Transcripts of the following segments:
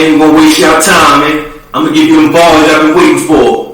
ain't even gonna waste your time, man. I'm gonna give you them bars I've been waiting for.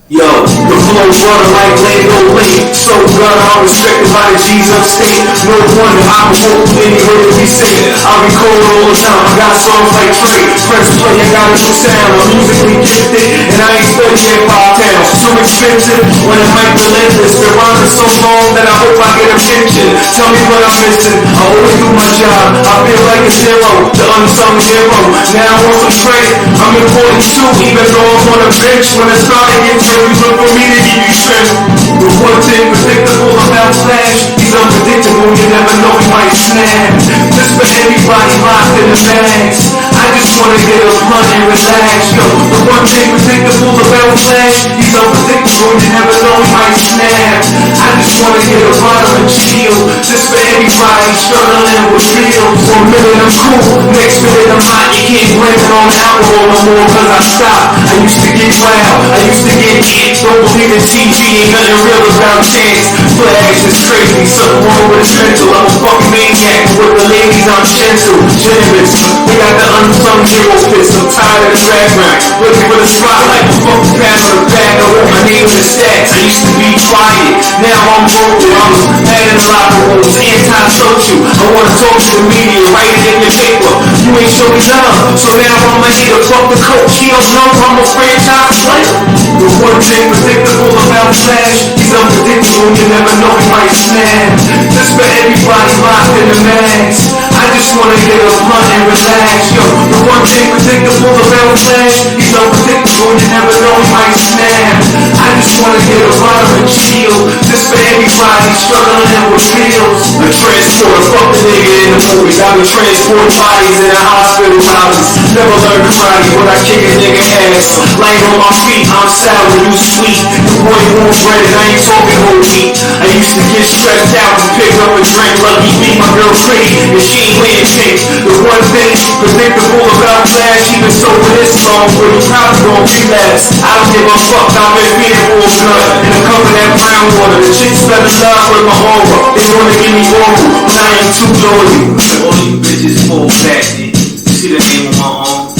Yo, the flow's running like Lando Lane. So good, I'm respected by the G's upstate. No wonder I'm a wolf, any word that we say. I record all the time, I got songs like Trey. Press play, I got a new sound. I'm musically gifted, and I ain't studying 5 pounds. Too expensive when it might relentless. Been rhyming so long that I hope I get a mention. Tell me what I'm missing. I always do my job. I feel like a zero, the unsung hero. Now on some Trey, I'm important too, even though I'm on a bench. When it's starting to get you look for me to give you strength. The one thing predictable about Flash, he's unpredictable, you never know he might snap. Just for everybody locked in the max, I just wanna get a blunt and relax. Yo, the one thing predictable about Flash, he's unpredictable, you never know he might snap. I just wanna get a bottle and chill. Just for everybody struggling with bills. 1 minute I'm cool, next minute I'm hot. You can't blame it on alcohol no more cause I stopped. I used to get wild, I used to get hit. Don't believe in TV, ain't nothing real about chance. Flash is crazy, something wrong with his mental. I'm a fucking maniac, but with the ladies I'm gentle, generous. We got the unsung hero piss, I'm tired of the background. Looking for the spotlight, the fucking pat on the back. I want my name in the stats, I used to be quiet. Now I'm vocal, I was mad in the locker rooms, anti-social. I want social media, write it in your paper. You ain't show me love, so now I'm a hater. Fuck the coach, he don't know I'm a franchise player. The one thing predictable about Flash, he's unpredictable, you never know he might snap. Just for everybody locked in the max, I just wanna get a blunt and relax. Yo, the one thing predictable about Flash, he's unpredictable, you never know he might snap. I just wanna get a bottle and chill. Just for everybody struggling with bills. A transporter, fuck the nigga in the movies. I been transporting bodies in the hospital houses. Never learned karate, but I kick a nigga ass. Laying on my feet, I'm sour, you sweet. The boy won't bread and I ain't talking whole meat. I used to get stressed out and pick up a drink. Lucky me, my girl pretty, and she ain't laying cake. The one thing predictable about Flash, even so with this song, but he probably gon' relapse. I don't give a fuck, I've been feeding full blood. And a cup of that brown water, the chicks better love with my aura. They wanna give me oral, but I ain't too loyal. All you bitches full facted. You see the name on my arm?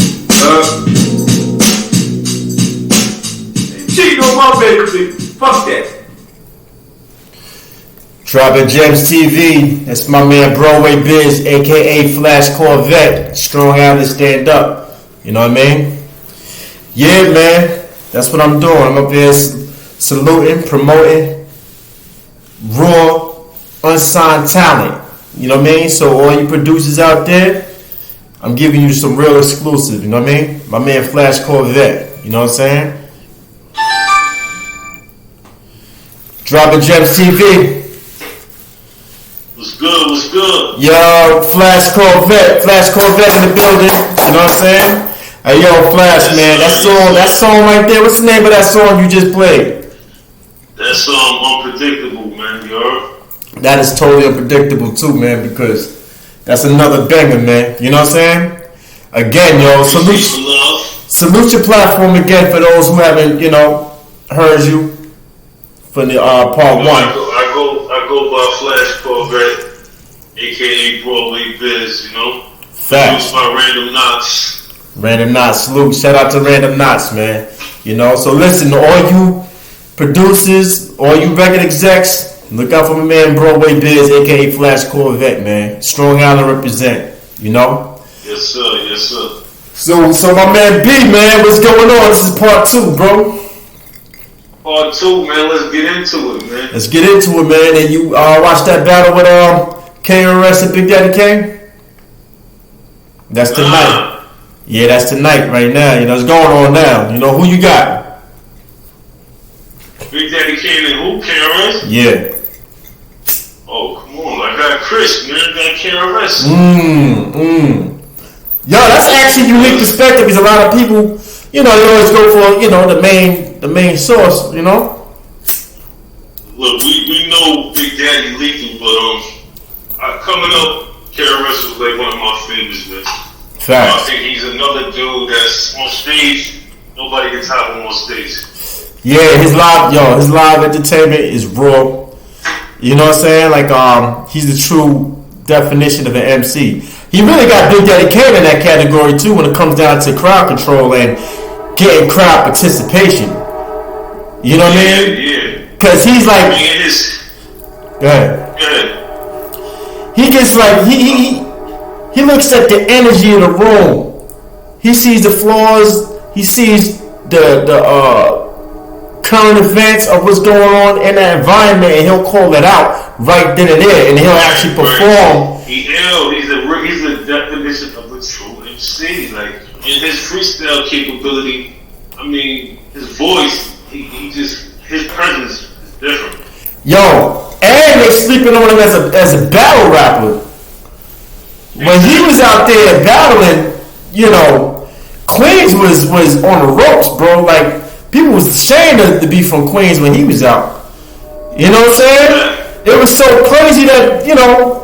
Cheating on my baby, fuck that. Dropping Gems TV. That's my man Broadway BIZ, aka Flash Corvette. Strong out to stand up. You know what I mean? Yeah, man. That's what I'm doing. I'm up here saluting, promoting raw, unsigned talent. You know what I mean? So all you producers out there, I'm giving you some real exclusive. You know what I mean? My man Flash Corvette. You know what I'm saying? Dropping Gems TV. What's good? What's good? Yo, Flash Corvette in the building. You know what I'm saying? Hey, yo, Flash, man, that song right there. What's the name of that song you just played? That song, Unpredictable, man. You heard? That is totally unpredictable too, man, because that's another banger, man. You know what I'm saying? Again, yo, salute your platform again for those who haven't, heard you from the part 1. I go by Flash Corvette, aka Broadway BIZ, Facts. Produced by Random Knots. Random Knots, salute. Shout out to Random Knots, man. So listen, to all you producers, all you record execs, look out for my man Broadway BIZ, aka Flash Corvette, man. Strong Island represent, Yes, sir. Yes, sir. So my man B, man, what's going on? This is part 2, bro. Part 2, man. Let's get into it, man. Let's get into it, man. And you watched that battle with KRS and Big Daddy Kane? That's tonight. Yeah, that's tonight right now. It's going on now. Who you got? Big Daddy Kane and who? KRS? Yeah. Oh, come on. I got Chris, man. I got KRS. Yo, that's actually a unique perspective because a lot of people, they always go for, the main source, Look, we know Big Daddy lethal, but coming up, KRS was like one of my favorites, man. Facts. I think he's another dude that's on stage. Nobody can top him on stage. Yeah, his live entertainment is raw. You know what I'm saying? Like, he's the true definition of an MC. He really got Big Daddy Kane in that category too when it comes down to crowd control and getting crowd participation. You know what I mean? Yeah. Because he's like, go ahead. He gets like he looks at the energy of the room. He sees the flaws. He sees the current events of what's going on in that environment, and he'll call it out right then and there, and he'll actually perform. He's a definition of a true MC. Like in his freestyle capability, I mean, his voice, he just his presence is different. Yo, and they sleeping on him as a battle rapper. When he was out there battling, you know, Queens was on the ropes, bro. Like, people was ashamed to be from Queens when he was out. You know what I'm saying? It was so crazy that, you know,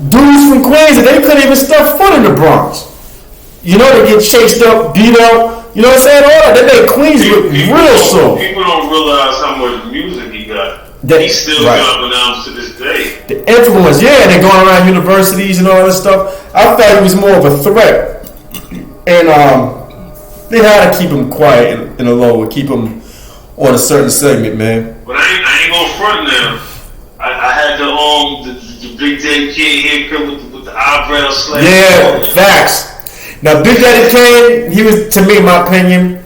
dudes from Queens, they couldn't even step foot in the Bronx. You know, they get chased up, beat up. You know what I'm saying? All that. They made Queens look real so. People don't realize how much music he got. He's still dropping albums to this day. The influence, yeah, they're going around universities and all that stuff. I thought he was more of a threat. And they had to keep him quiet and alone, keep him on a certain segment, man. But I ain't gonna front now. I had the Big Daddy Kane haircut with the eyebrow slash. Yeah, facts. Now, Big Daddy Kane, he was, to me, in my opinion,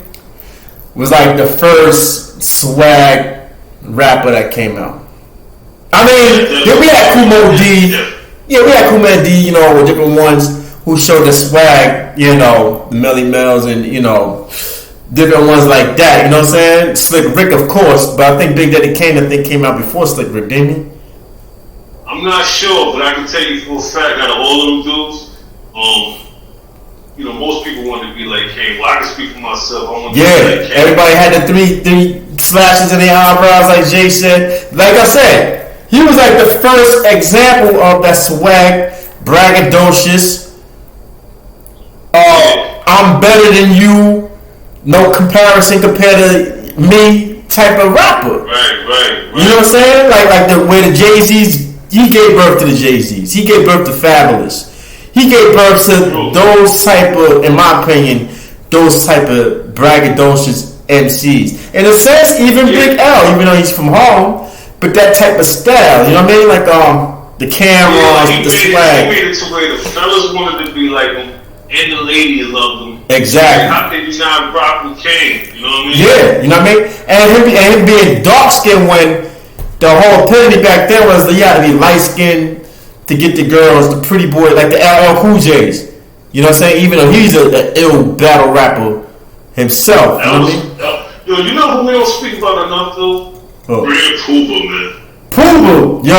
was like the first swag rapper that came out. I mean, yeah, we had Kumo D. Yeah, we had Kumo D, you know, with different ones who showed the swag, you know, the Melly Mel's and, you know, different ones like that, you know what I'm saying? Slick Rick, of course, but I think Big Daddy Kane, came out before Slick Rick, didn't he? I'm not sure, but I can tell you for a fact, out of all of them dudes, you know, most people want to be like Kane. Well, I can speak for myself. I want to be like Kane. Everybody had the three slashes in their eyebrows, like Jay said. Like I said, he was like the first example of that swag, braggadocious. I'm better than you, no comparison compared to me type of rapper. Right. You know what I'm saying? Like the way the Jay-Z's, he gave birth to the Jay-Z's. He gave birth to Fabulous. He gave birth to those type of, in my opinion, those type of braggadocious MCs. In a sense, even Big L, even though he's from Harlem, but that type of style, you know what I mean? Like the cameras, the swag. He made it to where the fellas wanted to be like him, and the ladies loved him. Exactly. How they do not rock with Kane? You know what I mean? Yeah, you know what I mean? And him being dark skinned when the whole epitome back then was that you had to be light skinned to get the girls, the pretty boy, like the LL Cool J's. You know what I'm saying? Even though he's an ill battle rapper himself. You know what I mean? Yo, you know who we don't speak about enough though? Grand Pooba, man. Pooba, yo.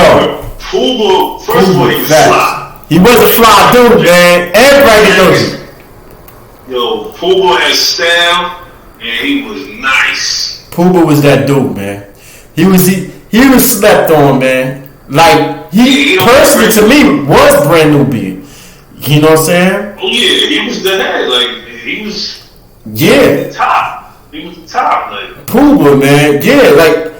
Pooba, first of all, he was fly. He was a fly dude, man. Everybody knows it. Yo, Pooba had style, and he was nice. Pooba was that dude, man. He was slept on, man. Like, he personally, to me, was Brand New Being. You know what I'm saying? Oh, yeah, he was the head. Like, he was the top. He was the top. Like, Pooba, man. Yeah, like,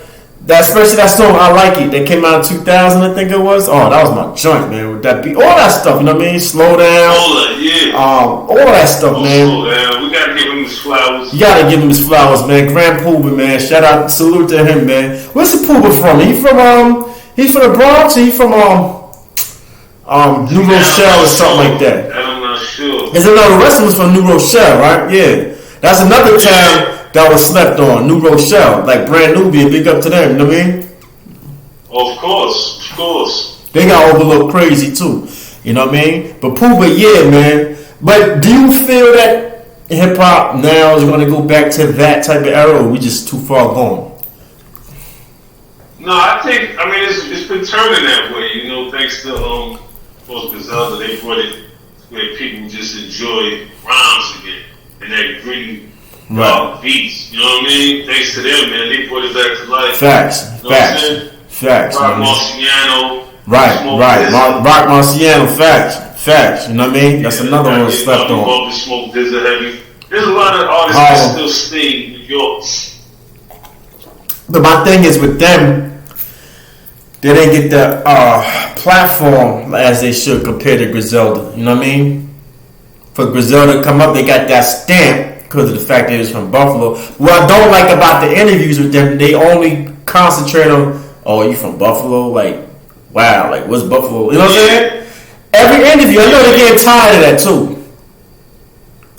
especially that song, I Like It, that came out in 2000, I think it was. Oh, that was my joint, man, with that beat. All that stuff, you know what I mean? Slow Down. All that, yeah. All that stuff, man. Slow Down. We gotta give him his flowers. You gotta give him his flowers, man. Grand Pooba, man. Shout out, salute to him, man. Where's the Pooba from? He's from the Bronx, or he from New Rochelle or something like that? I'm not sure. Because I know the rest of us from New Rochelle, right? Yeah. That's another town that was slept on, New Rochelle. Like Brand New Being, big up to them, you know what I mean? Of course. They got overlooked crazy too, you know what I mean? But Pooba, yeah, man. But do you feel that hip hop now is going to go back to that type of era, or we just too far gone? No, I mean, it's been turning that way, you know, thanks to Griselda. They brought it where people just enjoy rhymes again and that gritty beats. You know what I mean? Thanks to them, man, they brought it back to life. Facts. You know what I'm saying? Facts. Rock Marciano. Rock Marciano. Facts. You know what I mean? That's another one that's slept on. Smoke Dizza Heavy. There's a lot of artists that still stay in New York. But my thing is with them, they didn't get the platform as they should compared to Griselda. You know what I mean? For Griselda to come up, they got that stamp because of the fact that it was from Buffalo. What I don't like about the interviews with them, they only concentrate on, oh, you from Buffalo? Like, wow, like, what's Buffalo? You know what I'm saying? Every interview, I know they're getting tired of that too.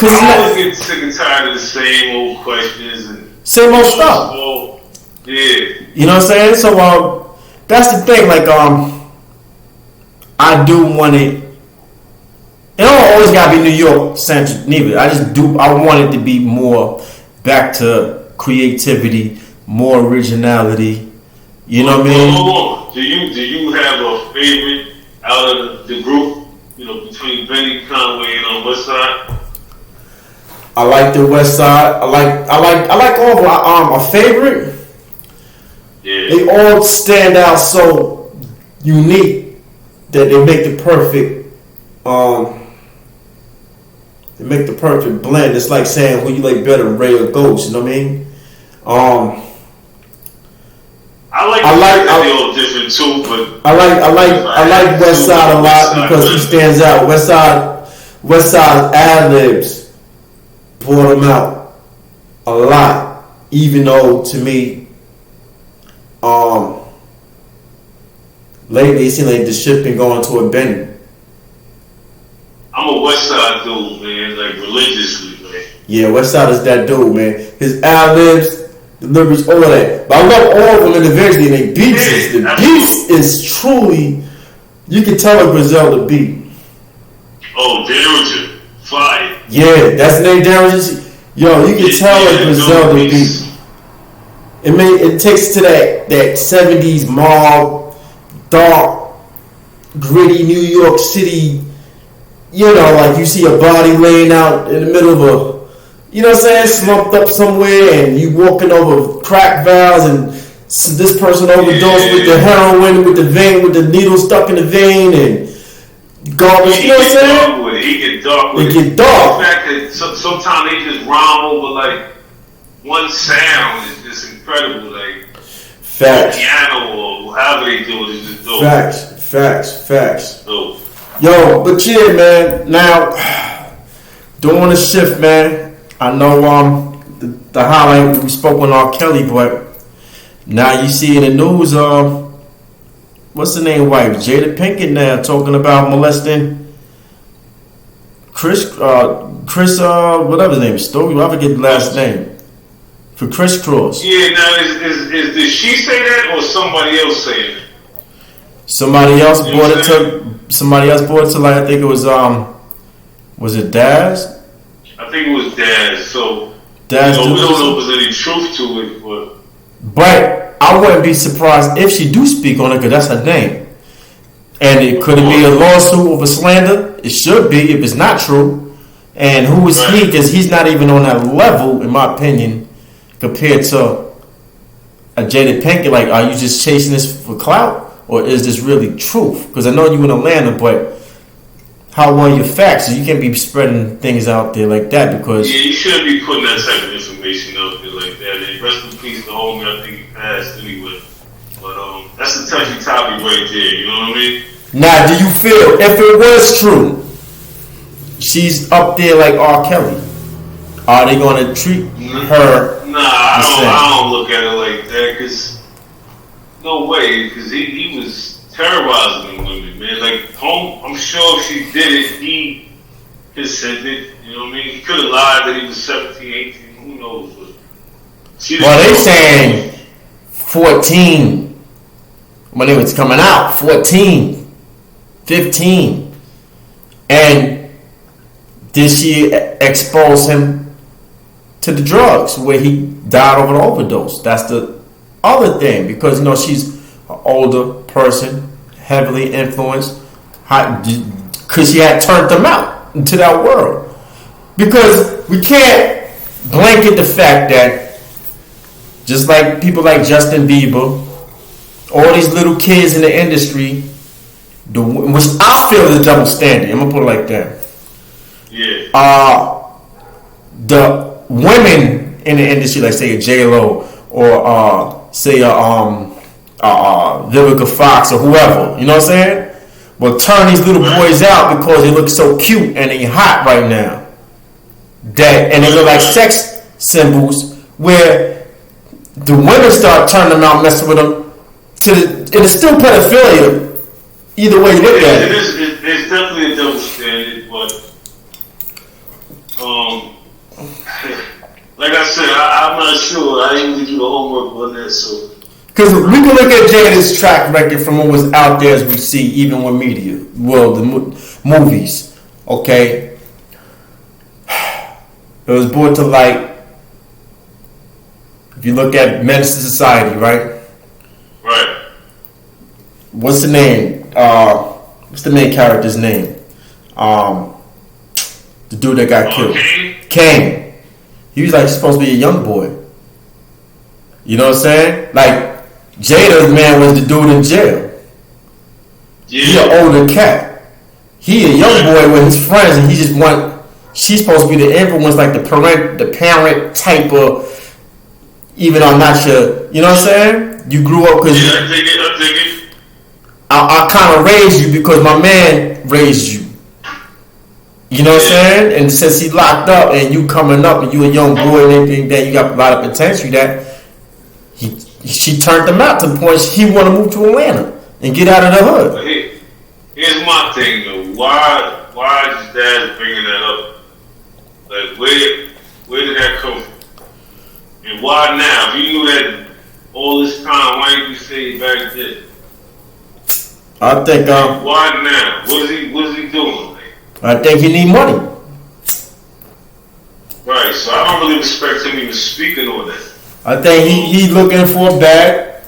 I always get sick and tired of the same old questions and same old stuff. Yeah. You know what I'm saying? So that's the thing. Like I do want it. It don't always gotta be New York centric neither. I want it to be more back to creativity, more originality. You know what I mean? Hold on. Do you have a favorite out of the group? You know, between Benny, Conway, and on West Side? I like the West Side. I like all of my favorite. Yeah. They all stand out so unique that they make the perfect blend. It's like saying who you like better, Ray or Ghost. You know what I mean? I like they all different too, but I like West Side a lot because he stands out. West Side ad-libs brought him out a lot, even though to me, lately it seems like the ship been going toward Benny. I'm a West Side dude, man, like religiously, man. Yeah, West Side is that dude, man. His ad-libs, the lyrics, all of that. But I love all of them individually, and they beats. The beats is truly, you can tell a Griselda beat. Oh, Derringer. Fire. Yeah, that's the name, Derringer. Yo, you can tell a Griselda beat. It takes to that 70s mob, dark, gritty New York City. You know, like you see a body laying out in the middle of a, you know what I'm saying, slumped up somewhere, and you walking over crack valves, and this person overdosed with the heroin, with the vein, with the needle stuck in the vein, and garbage. You know what I'm saying? He get dark with it. It get dark. The fact that sometimes they just rhyme over like one sound is just incredible. Like facts. Piano or however they do it is just dope. Facts. Dope. Yo, but yeah, man. Now, don't want to shift, man. I know the highlight we spoke on R. Kelly, but now you see in the news, what's the name? Wife Jada Pinkett now talking about molesting Chris, whatever his name is, Story. I forget the last name. For Chris Cross. Yeah, now did she say that or somebody else saying it? Somebody else brought it to like, I think it was it Daz? I think it was Daz. So Daz, we don't know if there's any truth to it, but I wouldn't be surprised if she do speak on it because that's her name. And it could be a lawsuit over slander. It should be if it's not true. And who is he? Because he's not even on that level, in my opinion, compared to a Jada Pinkett. Like, are you just chasing this for clout, or is this really truth? Because I know you in Atlanta, but how are your facts? So you can't be spreading things out there like that. Because you shouldn't be putting that type of information out there like that. And rest in peace, the homie. I think he passed anyway. But that's a touchy topic right there. You know what I mean? Now, do you feel if it was true, she's up there like R. Kelly? Are they going to treat her? Nah, I don't look at it like that. Cause no way. Cause he was terrorizing women, man. Like I'm sure if she did it, he consented. You know what I mean? He could have lied that he was 17, 18. Who knows? Well, they saying 14 when it was coming out. 14. 15. And did she expose him to the drugs where he died of an overdose? That's the other thing, because she's an older person, heavily influenced, because she had turned them out into that world. Because we can't blanket the fact that just like people like Justin Bieber, all these little kids in the industry, which I feel is a double standard. I'm gonna put it like that. Yeah. The women in the industry, like say a J-Lo or say a Vivica Fox or whoever. You know what I'm saying? Well, turn these little boys out because they look so cute and they hot right now. And they look like sex symbols. Where the women start turning them out, messing with them. And it's still pedophilia. Either way you look at it. It's definitely a double standard, but like I said, I'm not sure. I didn't do the homework on that, so. Because we can look at Jada's track record from what was out there as we see, even with media, well, the movies, okay? It was brought to light. If you look at Menace to Society, right? Right. What's the name? What's the main character's name? The dude that got killed. Kane. He was like supposed to be a young boy. You know what I'm saying? Like, Jada's man was the dude in jail. Yeah. He an older cat. He a young boy with his friends, and he just she's supposed to be the influence, like the parent type of. Even I'm not sure. You know what I'm saying? You grew up because I dig it. I kind of raised you because my man raised you. You know what I'm saying? And since he locked up and you coming up and you a young boy and everything, that you got a lot of potential, that she turned him out to the point he want to move to Atlanta and get out of the hood. Here's my thing though. Why is his dad bringing that up? Like where did that come from? And why now? If you knew that all this time, why didn't you say it back then? I think why now? What is he doing? I think he need money. Right, so I don't really respect him even speaking on that. I think he looking for a bag.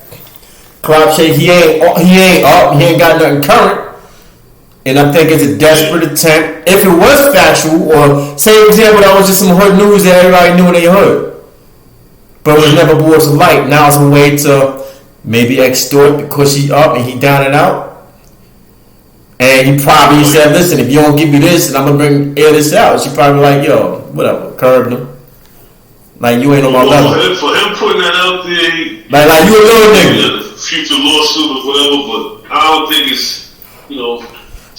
Cloud shake. He ain't up. He ain't got nothing current. And I think it's a desperate attempt. If it was factual, or say for example that was just some hood news that everybody knew in their hood, but it was never brought to light. Now it's a way to maybe extort because he up and he down and out. And he probably said, listen, if you don't give me this, and I'm going to air this out. She probably like, yo, whatever, curb him. Like, you ain't on my level. For him putting that out there, like you a little nigga. Future lawsuit or whatever, but I don't think it's,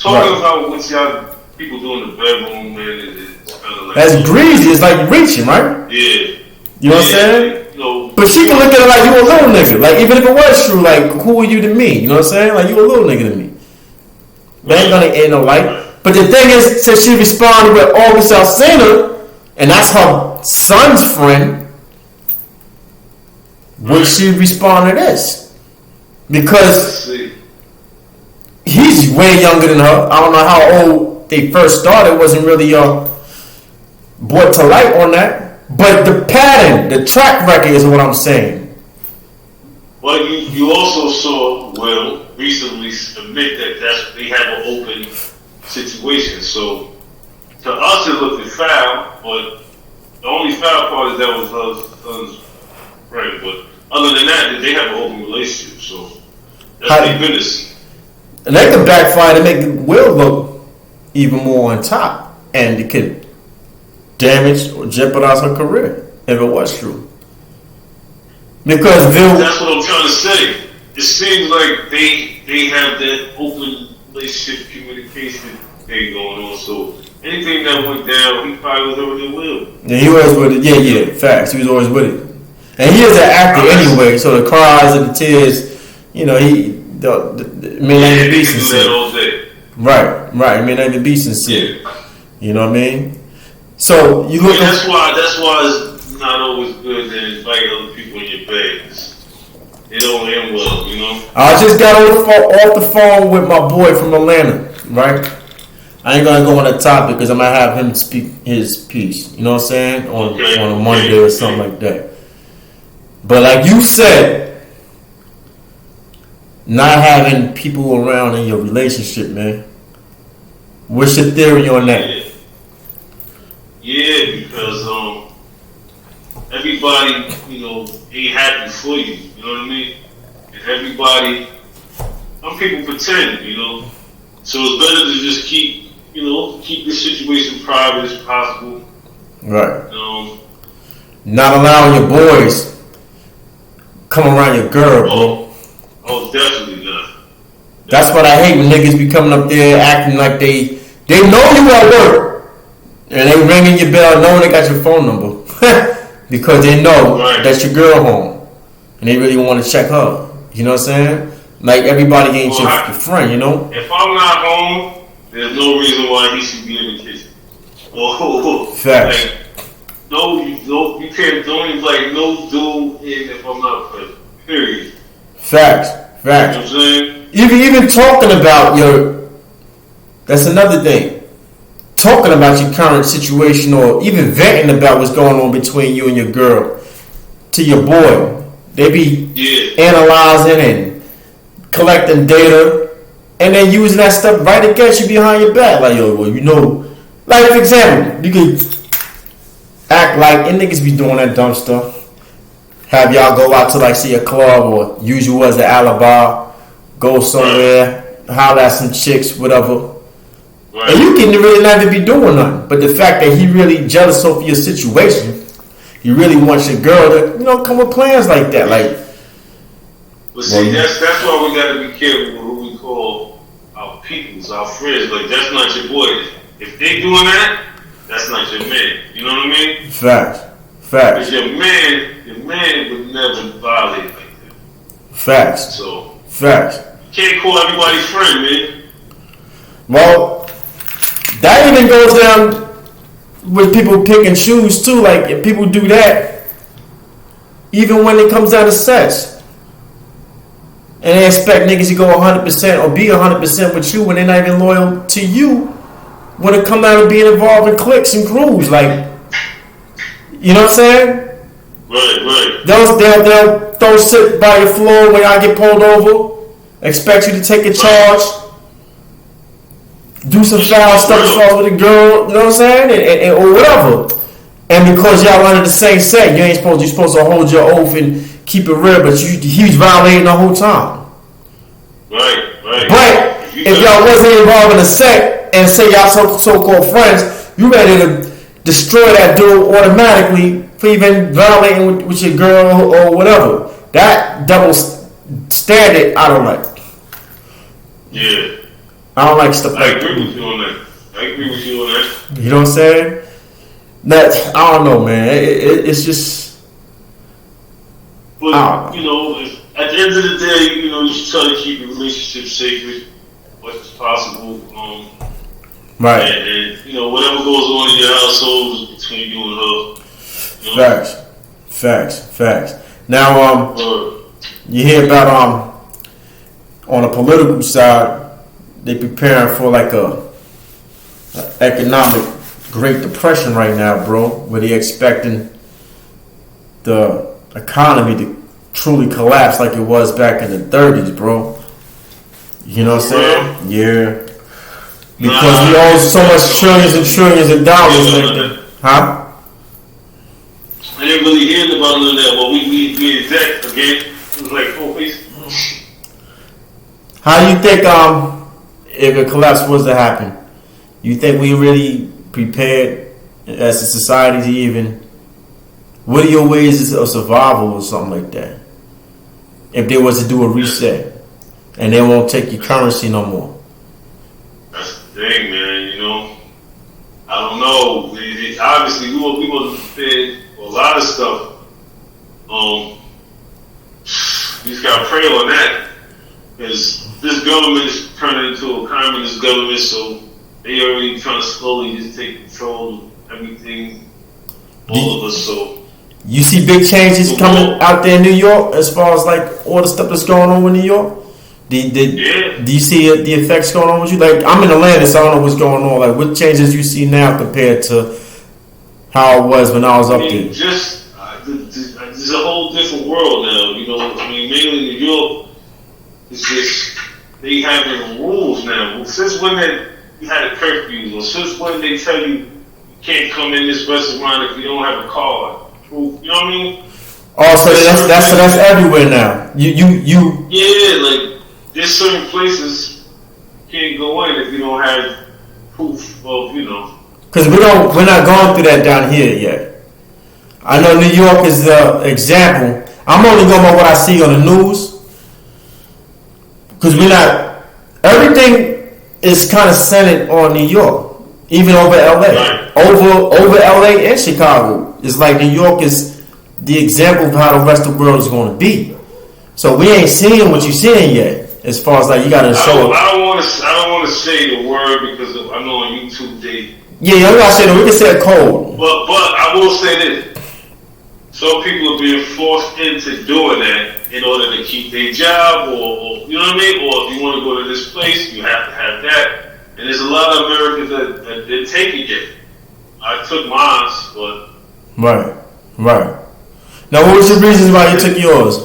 talking about what y'all people do in the bedroom, man, it's kind of like... That's greasy. It's like reaching, right? Yeah. You know what I'm saying? But she can look at it like you a little nigga. Like, even if it was true, like, who are you to me? You know what I'm saying? Like, you a little nigga to me. They ain't gonna end no light. But the thing is, since she responded with August Alsina, and that's her son's friend, would she respond to this? Because he's way younger than her. I don't know how old they first started. Wasn't really brought to light on that. But the pattern, the track record is what I'm saying. Well, you also saw, recently admit that they have an open situation. So, to us it looked foul, but the only foul part is that was her son's friend. But other than that, they have an open relationship. So, that's their business. And they could backfire to make Will look even more on top. And it could damage or jeopardize her career if it was true. Because that's what I'm trying to say. It seems like they have that open relationship communication thing going on. So anything that went down, he probably was over there with Will. Yeah, he was with it. Yeah, facts. He was always with it. And he is an actor anyway, so the cries and the tears, he may not even be sincere. Right. It may not even be sincere. Yeah. You know what I mean? So you look. That's why it's not always good to invite other people in your bed. It don't end well, I just got off the phone with my boy from Atlanta, right? I ain't gonna go on that topic because I'm gonna have him speak his piece. You know what I'm saying? On a Monday or something like that. But like you said, not having people around in your relationship, man. What's your theory on that? Yeah, because everybody, ain't happy for you. You know what I mean? And everybody, some people pretend, So it's better to just keep the situation private as possible. Right. Not allowing your boys come around your girl, bro. Oh, definitely not. That's what I hate when niggas be coming up there acting like they know you at work and they ringing your bell knowing they got your phone number because they know that's your girl home and they really want to check her. You know what I'm saying? Like everybody ain't your friend, you know? If I'm not home, there's no reason why he should be in the kitchen. Facts. Like, you can't, don't invite no dude in if I'm not present. Period. Facts. You know what I'm saying? Even talking about that's another thing. Talking about your current situation or even venting about what's going on between you and your girl to your boy. They be analyzing and collecting data and then using that stuff right against you behind your back. Like, well, you know, like for example, you could act like, and niggas be doing that dumb stuff. Have y'all go out to like see a club or use you as an alibi. Go somewhere, holler at some chicks, whatever. Right. And you can really never be doing nothing. But the fact that he really jealous over your situation, he really wants your girl to, come with plans like that. Like, but see, that's why we gotta be careful with who we call our peoples, our friends. Like, that's not your boy. If they doing that, that's not your man. You know what I mean? Facts. Because your man would never violate like that. Facts. Facts. You can't call everybody friend, man. Well, that even goes down with people picking shoes too. Like, if people do that, even when it comes down to sex, and they expect niggas to go 100% or be 100% with you when they're not even loyal to you when it comes down to being involved in cliques and crews. Like, you know what I'm saying? Right. They'll throw sit by your floor when y'all get pulled over, expect you to take a charge, do some foul stuff with a girl, you know what I'm saying? And or whatever. And because y'all under the same set, you're supposed to hold your oath and keep it real, but he was violating the whole time. Right. But if y'all wasn't involved in a set and say y'all so-called friends, you ready to destroy that dude automatically for even violating with your girl or whatever. That double standard, I don't like. Yeah. I don't like stuff like that. I agree with you on that. You know what I'm saying? That, I don't know, man. It's just... But, at the end of the day, you should try to keep your relationship sacred as much as possible. Right. And whatever goes on in your household is between you and her. Facts. Now, you hear about on the political side, they preparing for like a economic Great Depression right now, bro. Where they expecting the economy to truly collapse like it was back in the 30s, bro. You know what I'm saying? Yeah. Because we owe so much trillions and trillions of dollars like that. Huh? I didn't really hear about none of that, but we in debt again. It was like 4 weeks. How do you think if a collapse was to happen, you think we really prepared as a society to even, what are your ways of survival or something like that? If they was to do a reset and they won't take your currency no more. That's the thing, man. I don't know. Obviously, we wasn't prepared for a lot of stuff. We just got to pray on that. Because this government is turning into a communist government, so they already trying to slowly just take control of everything, all of us. So you see big changes coming out there in New York as far as like all the stuff that's going on with New York? Do you see the effects going on with you? Like, I'm in Atlanta, so I don't know what's going on. Like, what changes you see now compared to how it was when I was up there? Just there's a whole different world now. Mainly New York, it's just they having rules now. Since when you had a curfew, or since when they tell you can't come in this restaurant if you don't have a card? You know what I mean? Oh, so that's everywhere now. You. Yeah, like there's certain places you can't go in if you don't have proof of, Because we're not going through that down here yet. I know New York is the example. I'm only going by what I see on the news. Because we're not. Everything is kind of centered on New York, even over LA, Right. over LA and Chicago. It's like New York is the example of how the rest of the world is going to be. So we ain't seeing what you're seeing yet. As far as like you got to show. I don't want to say the word because I know on YouTube they. Yeah, you gotta say that. We can say a code. But I will say this: some people are being forced into doing that in order to keep their job, or you know what I mean. Or if you want to go to this place, you have to have that. And there's a lot of Americans that didn't take it yet. I took mine, but Right. Now, what was the reasons why you took yours?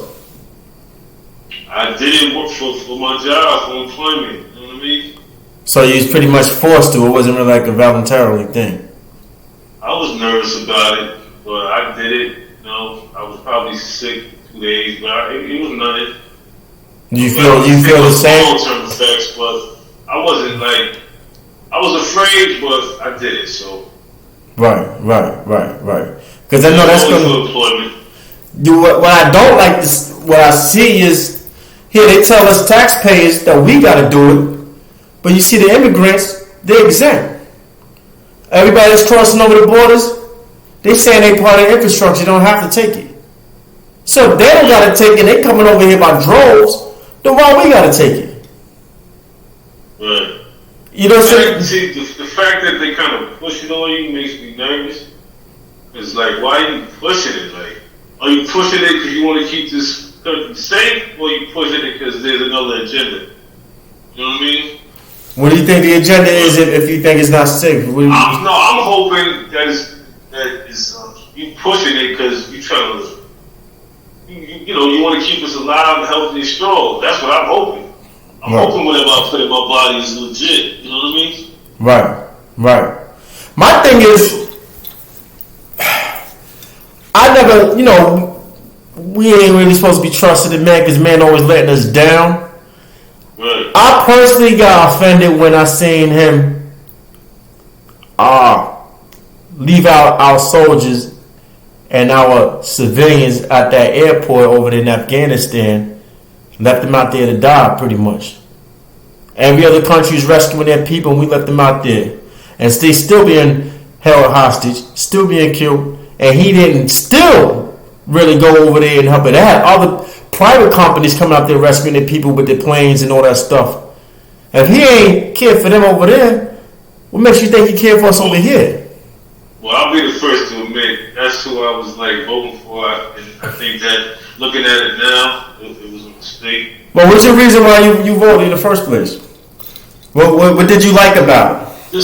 I didn't work for my job, for employment. You know what I mean? So you was pretty much forced to. It wasn't really like a voluntarily thing. I was nervous about it, but I did it. You know, I was probably sick 2 days, but it was nothing. Do you feel the same? Long-term effects, but I wasn't like I was afraid, but I did it. So Right. Because I know that's gonna. employment. What I don't like this. What I see is here they tell us taxpayers that we got to do it, but you see the immigrants, they're exempt. Everybody that's crossing over the borders, they saying they part of the infrastructure, don't have to take it. So if they don't got to take it, they coming over here by droves, then why we got to take it? Right. You know what I'm saying? See, the fact that they kind of push it on you makes me nervous. It's like, why are you pushing it? Like, are you pushing it because you want to keep this country safe, or are you pushing it because there's another agenda? You know what I mean? What do you think the agenda is if you think it's not safe? I'm hoping that you pushing it because you trying to, you want to keep us alive and healthy and strong. That's what I'm hoping. I'm hoping whatever I put in my body is legit. You know what I mean? Right. My thing is, I never, we ain't really supposed to be trusting in man because man always letting us down. Right. I personally got offended when I seen him leave out our soldiers and our civilians at that airport over there in Afghanistan, left them out there to die pretty much. Every other country is rescuing their people and we left them out there. And they still being held hostage, still being killed, and he didn't still really go over there and help it out. Other private companies coming out there rescuing their people with their planes and all that stuff. If he ain't cared for them over there, what makes you think he cared for us over here? Well, I'll be the first to admit that's who I was like voting for, and I think that looking at it now, it was a mistake. But what's your reason why you voted in the first place? What did you like about it?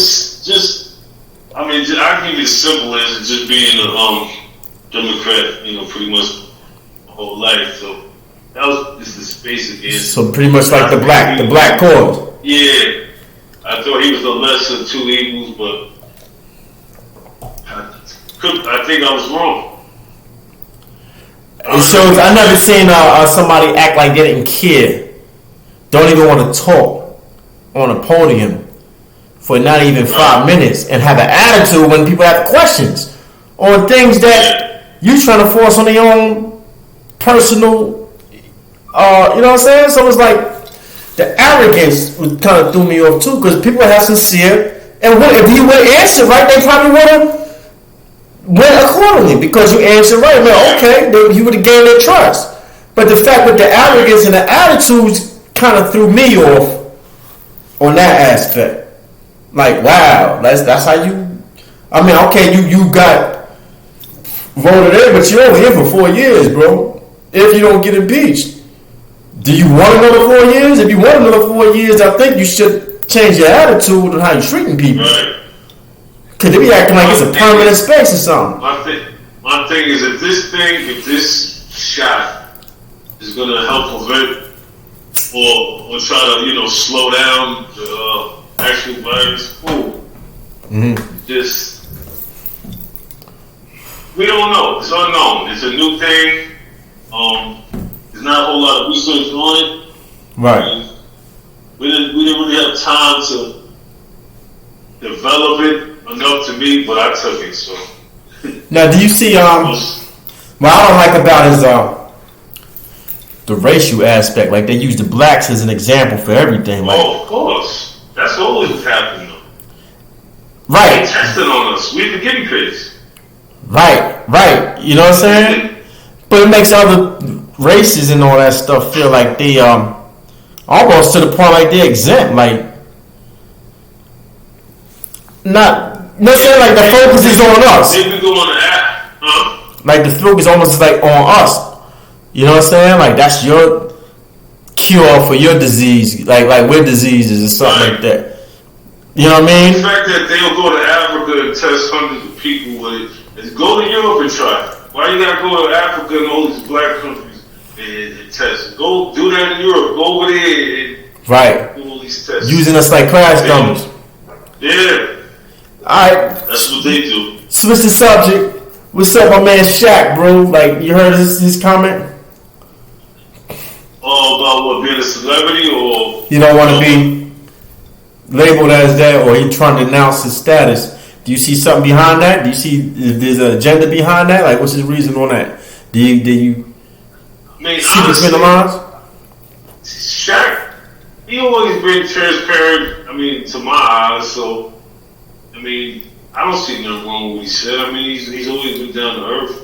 I can give you the simple answer, just being a Democrat, pretty much my whole life. So that was just the basic answer. So pretty much like the black cause. Yeah, I thought he was the lesser of two evils, but I think I was wrong. It shows I never seen somebody act like they didn't care. Don't even want to talk on a podium for not even 5 minutes and have an attitude when people have questions on things that you trying to force on their own personal. You know what I'm saying? So it's like the arrogance kind of threw me off too, because people have sincere, and if you would answer right, they probably would have went accordingly because you answered right. Man, okay, you would have gained their trust. But the fact with the arrogance and the attitudes kind of threw me off on that aspect. Like, wow, that's how you. I mean, okay, you got voted in, but you're only here for 4 years, bro. If you don't get impeached. Do you want another 4 years? If you want another 4 years, I think you should change your attitude on how you're treating people. Right. Because they be acting like it's a permanent space or something. My thing is, if this shot is going to help prevent or try to, slow down the actual virus, cool. Just, we don't know. It's unknown. It's a new thing. There's not a whole lot of research on it. Right. We didn't really have time to develop it enough to me, but I took it. So now, do you see? What I don't like about is the racial aspect. Like they use the blacks as an example for everything. Like, oh, of course, that's always happening though. Right. They testing on us. We the guinea pigs. Right. You know what I'm saying? But it makes other races and all that stuff feel like they almost to the point like they're exempt. Like not saying like the focus is on us. They be going to act, huh? Like the focus almost like on us. You know what I'm saying? Like that's your cure for your disease. Like we're diseases or something like that. You know what I mean? The fact that they'll go to Africa and test hundreds of people with it is go to Europe and try. Why you gotta go to Africa and all these black countries and test? Go do that in Europe. Go over there and do all these tests. Using us like crash dummies. Yeah. Alright. That's what they do. Switch the subject. What's up, my man Shaq, bro? Like, you heard his comment? Oh, about what, being a celebrity or... You don't want to be labeled as that, or he trying to announce his status. Do you see something behind that? Do you see if there's an agenda behind that? Like, what's his reason on that? Do you see between the lines? Shaq, he always been transparent, I mean, to my eyes, so, I mean, I don't see nothing wrong with what he said. I mean, he's always been down to earth.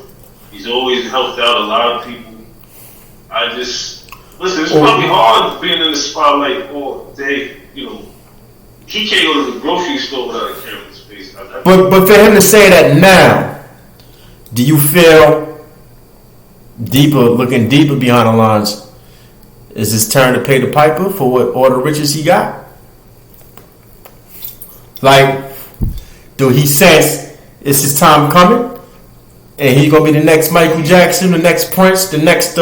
He's always helped out a lot of people. Listen, it's probably hard being in the spotlight all day, you know. He can't go to the grocery store without a camera in his face. But for him to say that now, do you feel looking deeper behind the lines, is his turn to pay the piper for what all the riches he got? Like, do he sense it's his time coming, and he gonna be the next Michael Jackson, the next Prince, the next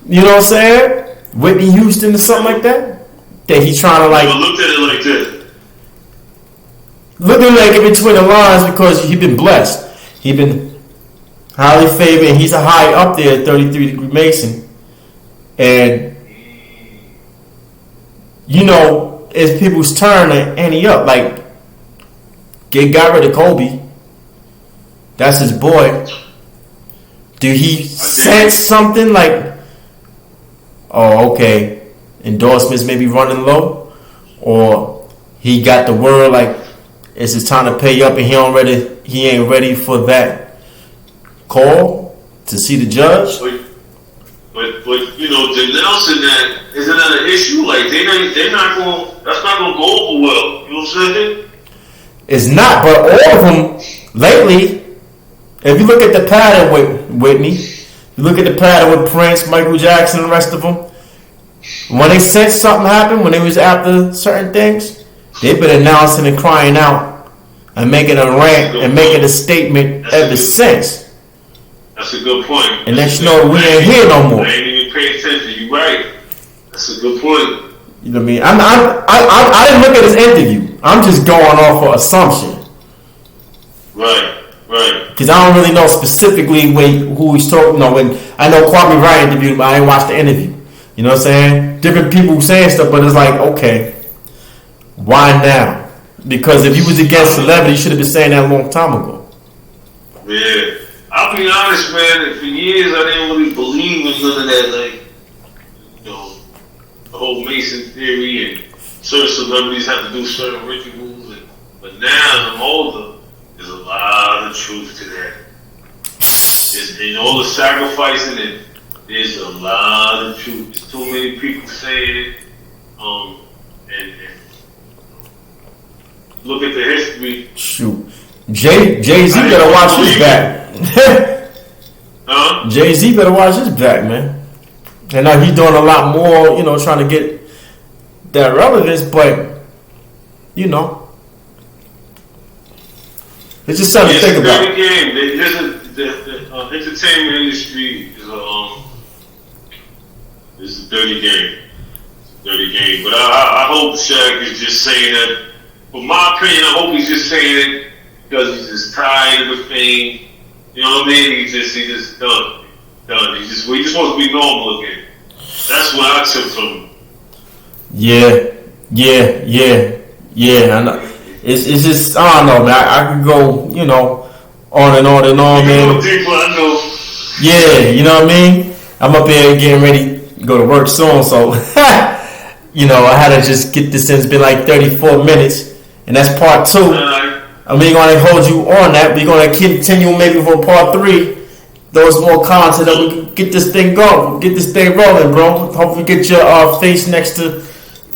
you know what I'm saying, Whitney Houston or something like that? That he trying to like looked at it like this. Looking like in between the lines because he been blessed. He been highly favored, and he's a high up there at 33 degree Mason. And you know, it's people's turn to ante up. Like, got rid of Kobe. That's his boy. Do he sense something like, oh, okay, endorsements may be running low, or he got the word like it's his time to pay up, and he ain't ready for that call to see the judge? But you know, denouncing that isn't that an issue? Like they're not going. That's not going to go over well. You know what I'm saying? It's not, but all of them lately. If you look at the pattern with Whitney, you look at the pattern with Prince, Michael Jackson, and the rest of them. When they sense something happened, when they was after certain things, they've been announcing and crying out and making a rant and making a statement ever since. That's a good point. And next you know, we ain't here no more. I ain't even paying attention. You're right. That's a good point. You know what I mean? I didn't look at his interview. I'm just going off of assumption. Right. Because I don't really know specifically who he's talking. When I know Kwame Wright interviewed, but I didn't watch the interview. You know what I'm saying? Different people saying stuff, but it's like, okay, why now? Because if you was against celebrity, you should have been saying that a long time ago. Yeah. I'll be honest, man. For years, I didn't really believe in none of that, like, you know, the whole Mason theory and certain celebrities have to do certain rituals. But now, as I'm older, there's a lot of truth to that. And all the sacrificing, and there's a lot of truth. There's too many people saying it. And look at the history. Shoot. Jay-Z better watch his back. Huh? Jay-Z better watch his back, man. And now he's doing a lot more, you know, trying to get that relevance, but, you know, it's just something to think about. The entertainment industry is a dirty game. But I hope Shaq is just saying that. For my opinion, I hope he's just saying it because he's just tired of the fame. You know what I mean? He just done. He just wants to be normal again. That's what I took from him. Yeah. I know. It's just, I don't know, man. I could go, you know, on and on and on, man. Deeper, I know. Yeah, you know what I mean? I'm up here getting ready Go to work soon, so you know I had to just get this in. It's been like 34 minutes, and that's part 2. And we're gonna hold you on that. We're gonna continue maybe for part 3. Those more content that we can get this thing going, get this thing rolling, bro. Hopefully get your face next to,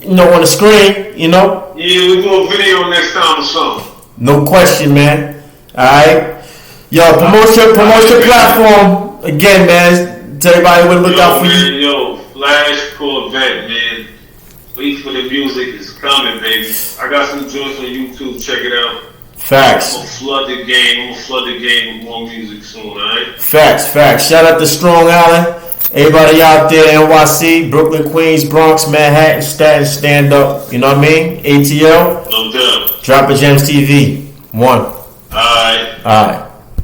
on the screen, Yeah, we do a video next time or something. No question, man. All right, yo, promote your platform again, man. Tell everybody what to look out for you. Yo, Flash Corvette, man. Wait for the music, it's coming, baby. I got some joints on YouTube. Check it out. Facts. I'm gonna flood the game. with more music soon, alright? Facts. Shout out to Strong Island. Everybody out there, NYC, Brooklyn, Queens, Bronx, Manhattan, Staten, stand up. You know what I mean? ATL. No doubt. Drop a Gems TV. 1. Alright.